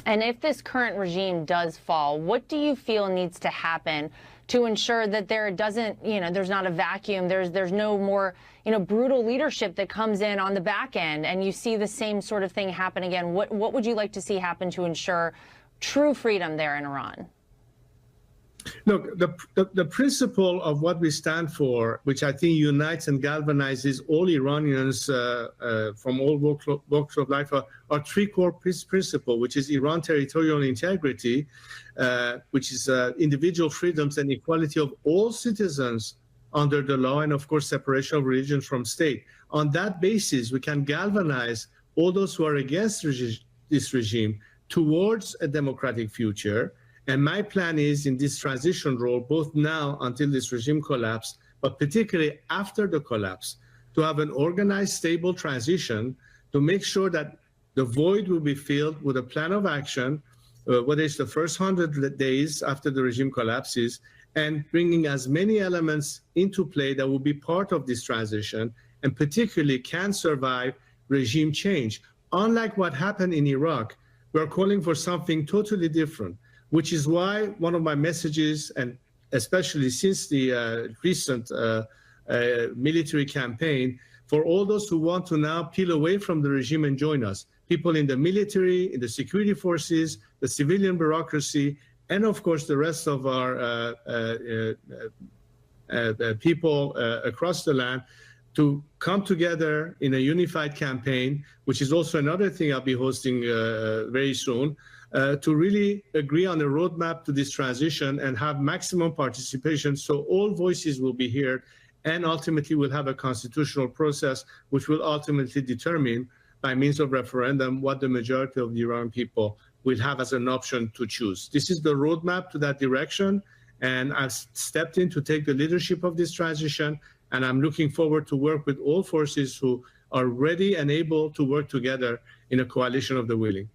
And if this current regime does fall, what do you feel needs to happen to ensure that there doesn't, there's not a vacuum, there's no more, brutal leadership that comes in on the back end, and you see the same sort of thing happen again? What would you like to see happen to ensure true freedom there in Iran? Look, the principle of what we stand for, which I think unites and galvanizes all Iranians from all walks of life, are three core principles, which is Iran territorial integrity, which is individual freedoms and equality of all citizens under the law, and of course separation of religion from state. On that basis, we can galvanize all those who are against this regime towards a democratic future. And my plan is, in this transition role, both now until this regime collapse, but particularly after the collapse, to have an organized, stable transition to make sure that the void will be filled with a plan of action, whether it's the first 100 days after the regime collapses, and bringing as many elements into play that will be part of this transition and particularly can survive regime change. Unlike what happened in Iraq, we're calling for something totally different, which is why one of my messages, and especially since the recent military campaign, for all those who want to now peel away from the regime and join us, people in the military, in the security forces, the civilian bureaucracy, and of course the rest of our people across the land, to come together in a unified campaign, which is also another thing I'll be hosting very soon, to really agree on a roadmap to this transition and have maximum participation so all voices will be heard, and ultimately we'll have a constitutional process which will ultimately determine by means of referendum what the majority of the Iranian people will have as an option to choose. This is the roadmap to that direction, and I've stepped in to take the leadership of this transition, and I'm looking forward to work with all forces who are ready and able to work together in a coalition of the willing.